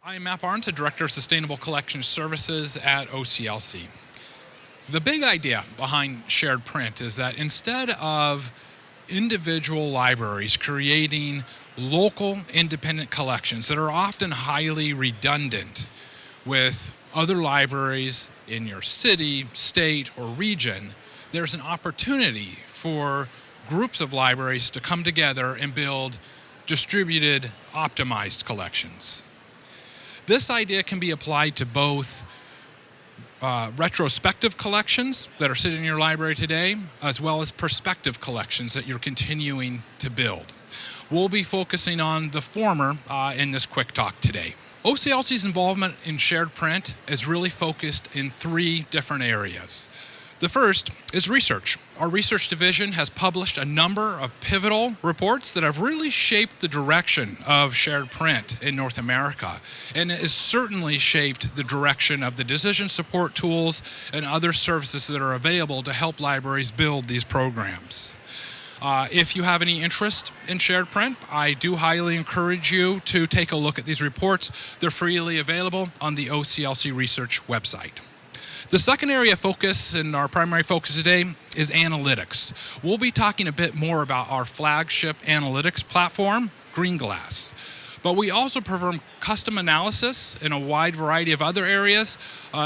I'm Matt Barnes, the Director of Sustainable Collection Services at OCLC. The big idea behind shared print is that instead of individual libraries creating local independent collections that are often highly redundant with other libraries in your city, state, or region, there's an opportunity for groups of libraries to come together and build distributed, optimized collections. This idea can be applied to both retrospective collections that are sitting in your library today, as well as prospective collections that you're continuing to build. We'll be focusing on the former in this quick talk today. OCLC's involvement in shared print is really focused in three different areas. The first is research. Our research division has published a number of pivotal reports that have really shaped the direction of shared print in North America, and it has certainly shaped the direction of the decision support tools and other services that are available to help libraries build these programs. If you have any interest in shared print, I do highly encourage you to take a look at these reports. They're freely available on the OCLC research website. The second area of focus and our primary focus today is analytics. We'll be talking a bit more about our flagship analytics platform, GreenGlass. But we also perform custom analysis in a wide variety of other areas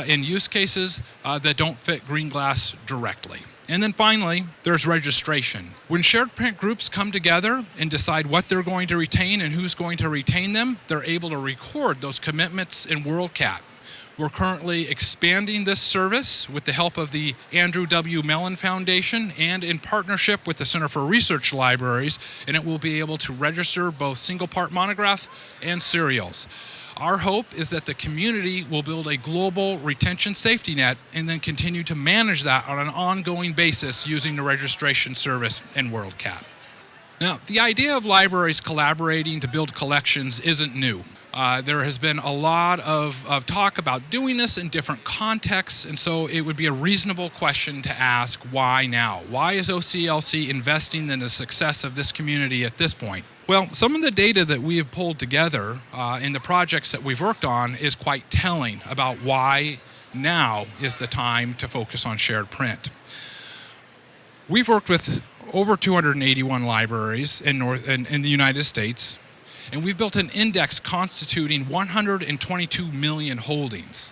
in use cases that don't fit GreenGlass directly. And then finally, there's registration. When shared print groups come together and decide what they're going to retain and who's going to retain them, they're able to record those commitments in WorldCat. We're currently expanding this service with the help of the Andrew W. Mellon Foundation and in partnership with the Center for Research Libraries, and it will be able to register both single-part monographs and serials. Our hope is that the community will build a global retention safety net and then continue to manage that on an ongoing basis using the registration service in WorldCat. Now, the idea of libraries collaborating to build collections isn't new. There has been a lot of talk about doing this in different contexts, and so it would be a reasonable question to ask, why now? Why is OCLC investing in the success of this community at this point? Well, some of the data that we have pulled together in the projects that we've worked on is quite telling about why now is the time to focus on shared print. We've worked with over 281 libraries in the United States, and we've built an index constituting 122 million holdings.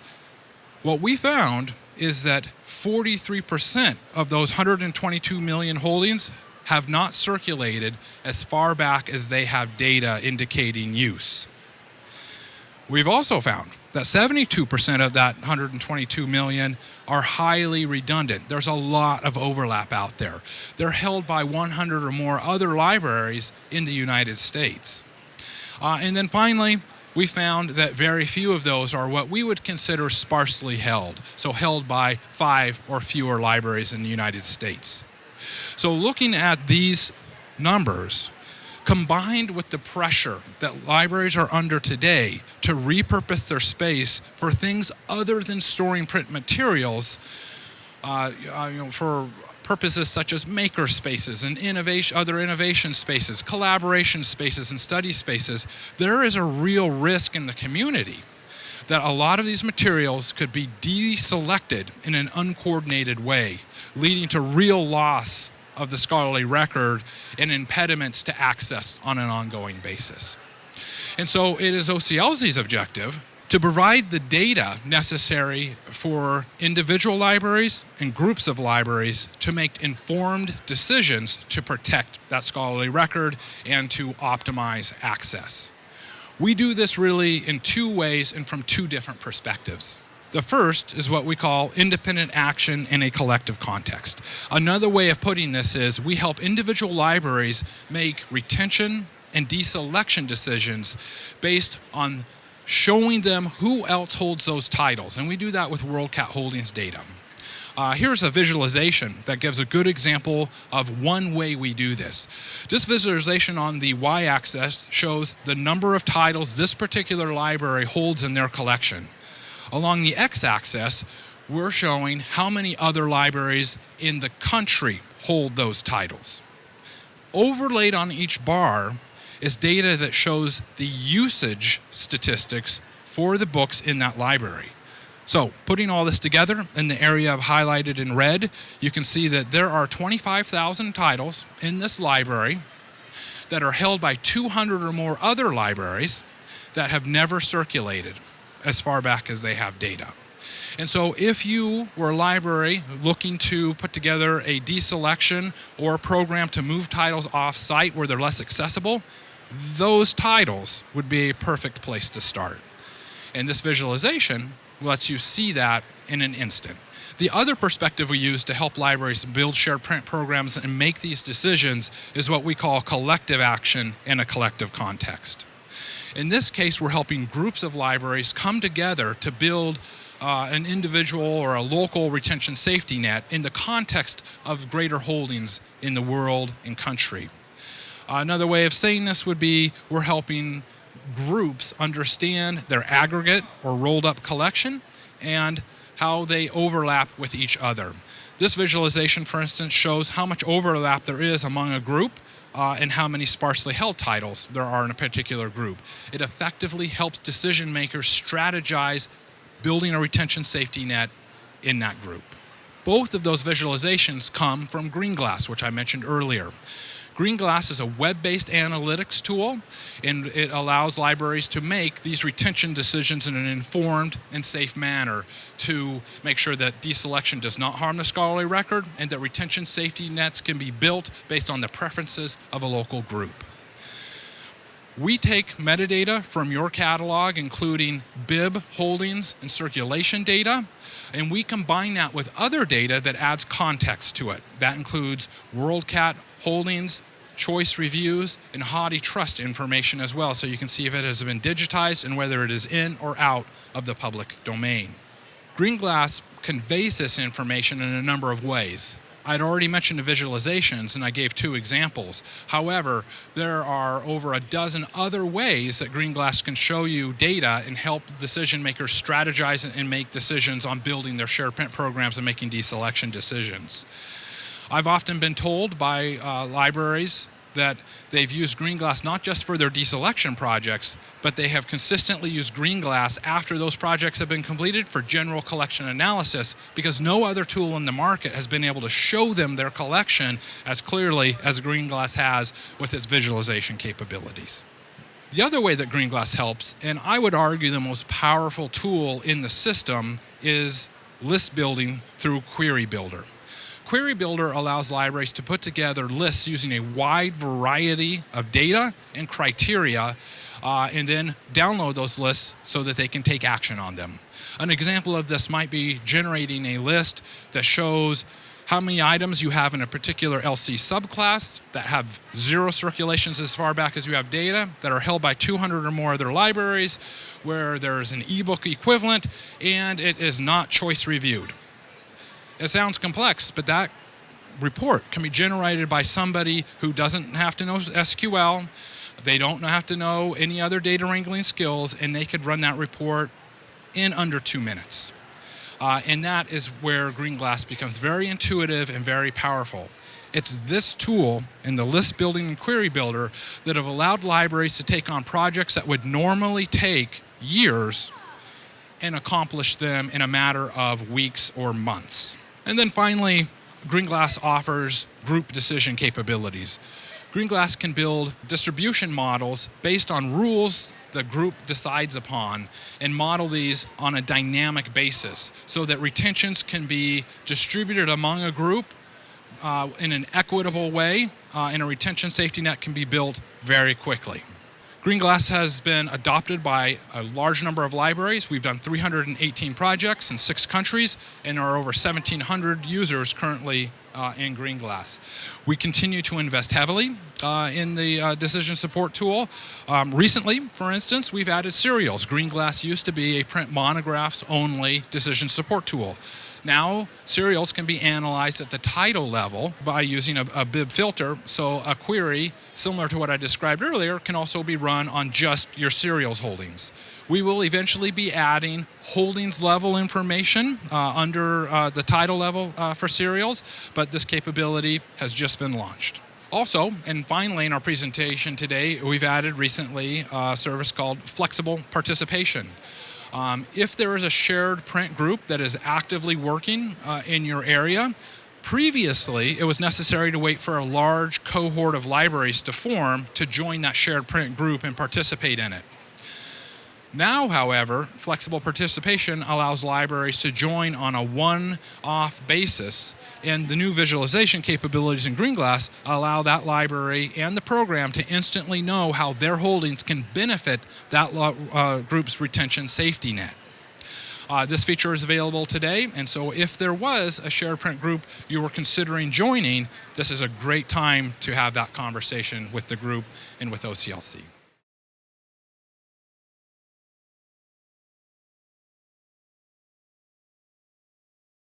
What we found is that 43% of those 122 million holdings have not circulated as far back as they have data indicating use. We've also found that 72% of that 122 million are highly redundant. There's a lot of overlap out there. They're held by 100 or more other libraries in the United States. And then finally, we found that very few of those are what we would consider sparsely held, so held by 5 or fewer libraries in the United States. So looking at these numbers, combined with the pressure that libraries are under today to repurpose their space for things other than storing print materials, for purposes such as maker spaces and other innovation spaces, collaboration spaces, and study spaces, there is a real risk in the community that a lot of these materials could be deselected in an uncoordinated way, leading to real loss of the scholarly record and impediments to access on an ongoing basis. And so it is OCLC's objective to provide the data necessary for individual libraries and groups of libraries to make informed decisions to protect that scholarly record and to optimize access. We do this really in two ways and from two different perspectives. The first is what we call independent action in a collective context. Another way of putting this is we help individual libraries make retention and deselection decisions based on showing them who else holds those titles, and we do that with WorldCat holdings data. Here's a visualization that gives a good example of one way we do this. This visualization on the y-axis shows the number of titles this particular library holds in their collection. Along the x-axis, we're showing how many other libraries in the country hold those titles. Overlaid on each bar is data that shows the usage statistics for the books in that library. So putting all this together in the area I've highlighted in red, you can see that there are 25,000 titles in this library that are held by 200 or more other libraries that have never circulated as far back as they have data. And so if you were a library looking to put together a deselection or a program to move titles off-site where they're less accessible, those titles would be a perfect place to start. And this visualization lets you see that in an instant. The other perspective we use to help libraries build shared print programs and make these decisions is what we call collective action in a collective context. In this case, we're helping groups of libraries come together to build an individual or a local retention safety net in the context of greater holdings in the world and country. Another way of saying this would be we're helping groups understand their aggregate or rolled up collection and how they overlap with each other. This visualization, for instance, shows how much overlap there is among a group and how many sparsely held titles there are in a particular group. It effectively helps decision makers strategize building a retention safety net in that group. Both of those visualizations come from GreenGlass, which I mentioned earlier. GreenGlass is a web-based analytics tool, and it allows libraries to make these retention decisions in an informed and safe manner to make sure that deselection does not harm the scholarly record and that retention safety nets can be built based on the preferences of a local group. We take metadata from your catalog, including bib, holdings, and circulation data, and we combine that with other data that adds context to it. That includes WorldCat holdings, choice reviews, and HathiTrust information as well, so you can see if it has been digitized and whether it is in or out of the public domain. GreenGlass conveys this information in a number of ways. I'd already mentioned the visualizations, and I gave 2 examples. However, there are over a dozen other ways that GreenGlass can show you data and help decision makers strategize and make decisions on building their shared print programs and making deselection decisions. I've often been told by libraries that they've used GreenGlass not just for their deselection projects, but they have consistently used GreenGlass after those projects have been completed for general collection analysis, because no other tool in the market has been able to show them their collection as clearly as GreenGlass has with its visualization capabilities. The other way that GreenGlass helps, and I would argue the most powerful tool in the system, is list building through Query Builder. Query Builder allows libraries to put together lists using a wide variety of data and criteria and then download those lists so that they can take action on them. An example of this might be generating a list that shows how many items you have in a particular LC subclass that have 0 circulations as far back as you have data, that are held by 200 or more other libraries, where there's an ebook equivalent and it is not choice reviewed. It sounds complex, but that report can be generated by somebody who doesn't have to know SQL, they don't have to know any other data wrangling skills, and they could run that report in under 2 minutes. And that is where GreenGlass becomes very intuitive and very powerful. It's this tool in the list building and query builder that have allowed libraries to take on projects that would normally take years and accomplish them in a matter of weeks or months. And then finally, GreenGlass offers group decision capabilities. GreenGlass can build distribution models based on rules the group decides upon and model these on a dynamic basis so that retentions can be distributed among a group in an equitable way, and a retention safety net can be built very quickly. GreenGlass has been adopted by a large number of libraries. We've done 318 projects in 6 countries, and there are over 1,700 users currently in GreenGlass. We continue to invest heavily in the decision support tool. Recently, for instance, we've added serials. GreenGlass used to be a print monographs only decision support tool. Now, serials can be analyzed at the title level by using a bib filter, so a query, similar to what I described earlier, can also be run on just your serials holdings. We will eventually be adding holdings level information under the title level for serials, but this capability has just been launched. Also, and finally in our presentation today, we've added recently a service called Flexible Participation. If there is a shared print group that is actively working in your area, previously it was necessary to wait for a large cohort of libraries to form to join that shared print group and participate in it. Now, however, flexible participation allows libraries to join on a one-off basis, and the new visualization capabilities in GreenGlass allow that library and the program to instantly know how their holdings can benefit that group's retention safety net. This feature is available today, and so if there was a shared print group you were considering joining, this is a great time to have that conversation with the group and with OCLC.